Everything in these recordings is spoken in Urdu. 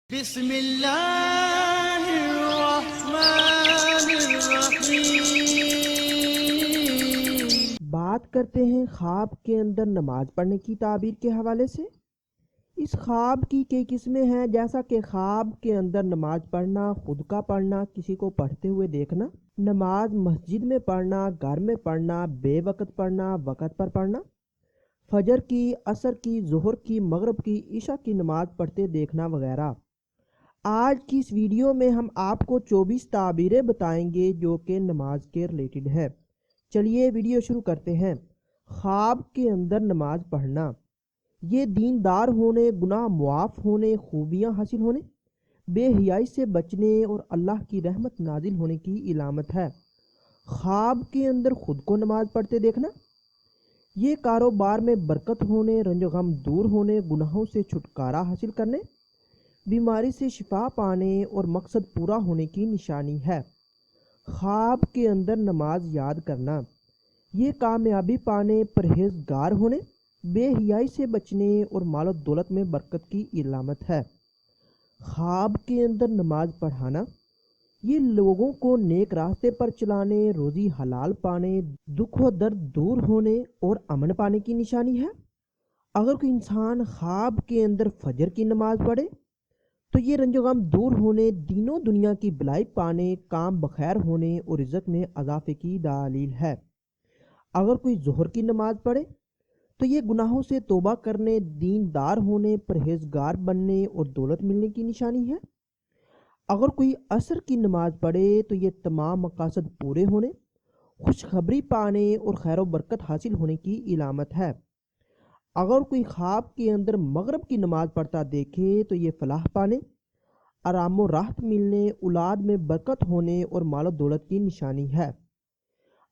بسم اللہ الرحمن الرحیم۔ بات کرتے ہیں خواب کے اندر نماز پڑھنے کی تعبیر کے حوالے سے۔ اس خواب کی کئی قسمیں ہیں، جیسا کہ خواب کے اندر نماز پڑھنا، خود کا پڑھنا، کسی کو پڑھتے ہوئے دیکھنا، نماز مسجد میں پڑھنا، گھر میں پڑھنا، بے وقت پڑھنا، وقت پر پڑھنا، فجر کی، عصر کی، ظہر کی، مغرب کی، عشاء کی نماز پڑھتے دیکھنا وغیرہ۔ آج کی اس ویڈیو میں ہم آپ کو 24 تعبیریں بتائیں گے جو کہ نماز کے ریلیٹڈ ہے۔ چلیے ویڈیو شروع کرتے ہیں۔ خواب کے اندر نماز پڑھنا، یہ دیندار ہونے، گناہ معاف ہونے، خوبیاں حاصل ہونے، بے حیائی سے بچنے اور اللہ کی رحمت نازل ہونے کی علامت ہے۔ خواب کے اندر خود کو نماز پڑھتے دیکھنا، یہ کاروبار میں برکت ہونے، رنج و غم دور ہونے، گناہوں سے چھٹکارا حاصل کرنے، بیماری سے شفا پانے اور مقصد پورا ہونے کی نشانی ہے۔ خواب کے اندر نماز یاد کرنا، یہ کامیابی پانے، پرہیزگار ہونے، بے حیائی سے بچنے اور مال و دولت میں برکت کی علامت ہے۔ خواب کے اندر نماز پڑھانا، یہ لوگوں کو نیک راستے پر چلانے، روزی حلال پانے، دکھ و درد دور ہونے اور امن پانے کی نشانی ہے۔ اگر کوئی انسان خواب کے اندر فجر کی نماز پڑھے تو یہ رنج و غم دور ہونے، دین و دنیا کی بھلائی پانے، کام بخیر ہونے اور رزق میں اضافے کی دلیل ہے۔ اگر کوئی ظہر کی نماز پڑھے تو یہ گناہوں سے توبہ کرنے، دیندار ہونے، پرہیزگار بننے اور دولت ملنے کی نشانی ہے۔ اگر کوئی عصر کی نماز پڑھے تو یہ تمام مقاصد پورے ہونے، خوشخبری پانے اور خیر و برکت حاصل ہونے کی علامت ہے۔ اگر کوئی خواب کے اندر مغرب کی نماز پڑھتا دیکھے تو یہ فلاح پانے، آرام و راحت ملنے، اولاد میں برکت ہونے اور مال و دولت کی نشانی ہے۔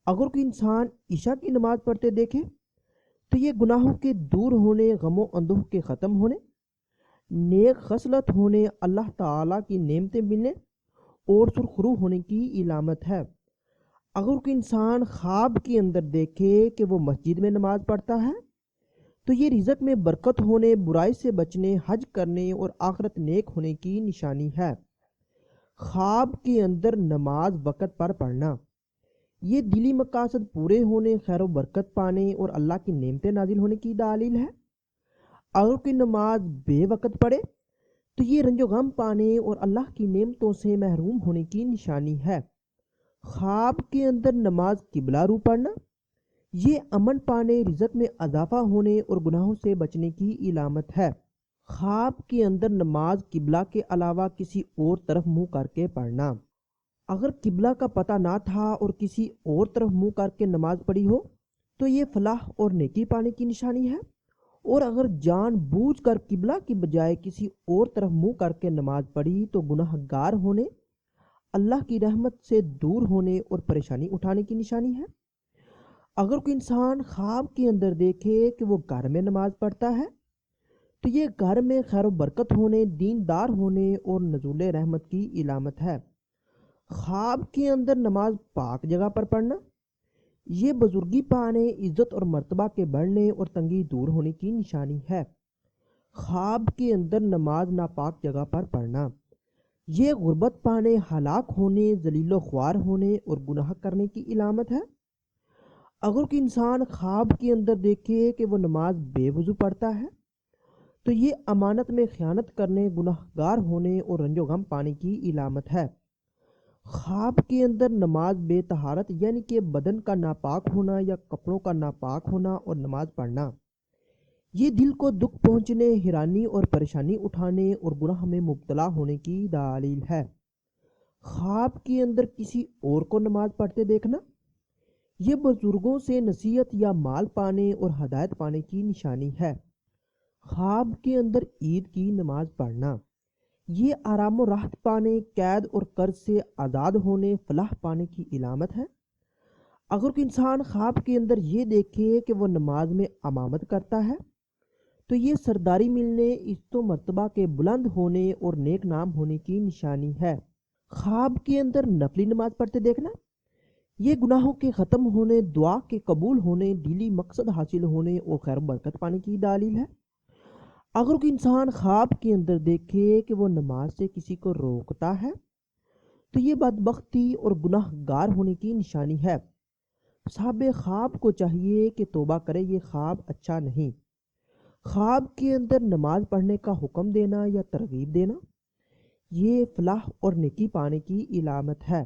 اگر کوئی انسان عشاء کی نماز پڑھتے دیکھے تو یہ گناہوں کے دور ہونے، غم و اندوہ کے ختم ہونے، نیک خصلت ہونے، اللہ تعالیٰ کی نعمتیں ملنے اور سرخرو ہونے کی علامت ہے۔ اگر کوئی انسان خواب کے اندر دیکھے کہ وہ مسجد میں نماز پڑھتا ہے تو یہ رزق میں برکت ہونے، برائی سے بچنے، حج کرنے اور آخرت نیک ہونے کی نشانی ہے۔ خواب کے اندر نماز وقت پر پڑھنا، یہ دلی مقاصد پورے ہونے، خیر و برکت پانے اور اللہ کی نعمتیں نازل ہونے کی دلیل ہے۔ اگر کوئی نماز بے وقت پڑھے تو یہ رنج و غم پانے اور اللہ کی نعمتوں سے محروم ہونے کی نشانی ہے۔ خواب کے اندر نماز قبلہ رو پڑھنا، یہ امن پانے، رزق میں اضافہ ہونے اور گناہوں سے بچنے کی علامت ہے۔ خواب کے اندر نماز قبلہ کے علاوہ کسی اور طرف منہ کر کے پڑھنا، اگر قبلہ کا پتہ نہ تھا اور کسی اور طرف منہ کر کے نماز پڑھی ہو تو یہ فلاح اور نیکی پانے کی نشانی ہے، اور اگر جان بوجھ کر قبلہ کی بجائے کسی اور طرف منہ کر کے نماز پڑھی تو گناہ گار ہونے، اللہ کی رحمت سے دور ہونے اور پریشانی اٹھانے کی نشانی ہے۔ اگر کوئی انسان خواب کے اندر دیکھے کہ وہ گھر میں نماز پڑھتا ہے تو یہ گھر میں خیر و برکت ہونے، دیندار ہونے اور نزول رحمت کی علامت ہے۔ خواب کے اندر نماز پاک جگہ پر پڑھنا، یہ بزرگی پانے، عزت اور مرتبہ کے بڑھنے اور تنگی دور ہونے کی نشانی ہے۔ خواب کے اندر نماز ناپاک جگہ پر پڑھنا، یہ غربت پانے، ہلاک ہونے، ذلیل و خوار ہونے اور گناہ کرنے کی علامت ہے۔ اگر کوئی انسان خواب کے اندر دیکھے کہ وہ نماز بے وضو پڑھتا ہے تو یہ امانت میں خیانت کرنے، گناہ گار ہونے اور رنج و غم پانے کی علامت ہے۔ خواب کے اندر نماز بے طہارت یعنی کہ بدن کا ناپاک ہونا یا کپڑوں کا ناپاک ہونا اور نماز پڑھنا، یہ دل کو دکھ پہنچنے، حیرانی اور پریشانی اٹھانے اور گناہ میں مبتلا ہونے کی دلیل ہے۔ خواب کے اندر کسی اور کو نماز پڑھتے دیکھنا، یہ بزرگوں سے نصیحت یا مال پانے اور ہدایت پانے کی نشانی ہے۔ خواب کے اندر عید کی نماز پڑھنا، یہ آرام و راحت پانے، قید اور قرض سے آزاد ہونے، فلاح پانے کی علامت ہے۔ اگر کوئی انسان خواب کے اندر یہ دیکھے کہ وہ نماز میں امامت کرتا ہے تو یہ سرداری ملنے، عزت و مرتبہ کے بلند ہونے اور نیک نام ہونے کی نشانی ہے۔ خواب کے اندر نفلی نماز پڑھتے دیکھنا، یہ گناہوں کے ختم ہونے، دعا کے قبول ہونے، دلی مقصد حاصل ہونے اور خیر و برکت پانے کی دلیل ہے۔ اگر کوئی انسان خواب کے اندر دیکھے کہ وہ نماز سے کسی کو روکتا ہے تو یہ بدبختی اور گناہ گار ہونے کی نشانی ہے۔ صاحب خواب کو چاہیے کہ توبہ کرے، یہ خواب اچھا نہیں۔ خواب کے اندر نماز پڑھنے کا حکم دینا یا ترغیب دینا یہ فلاح اور نیکی پانے کی علامت ہے۔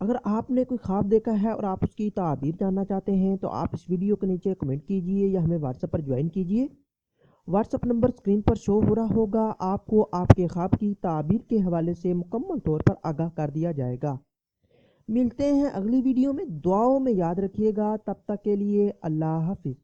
اگر آپ نے کوئی خواب دیکھا ہے اور آپ اس کی تعبیر جاننا چاہتے ہیں تو آپ اس ویڈیو کے نیچے کمنٹ کیجئے یا ہمیں واٹس ایپ پر جوائن کیجئے۔ واٹس ایپ نمبر اسکرین پر شو ہو رہا ہوگا، آپ کو آپ کے خواب کی تعبیر کے حوالے سے مکمل طور پر آگاہ کر دیا جائے گا۔ ملتے ہیں اگلی ویڈیو میں، دعاؤں میں یاد رکھیے گا، تب تک کے لیے اللہ حافظ۔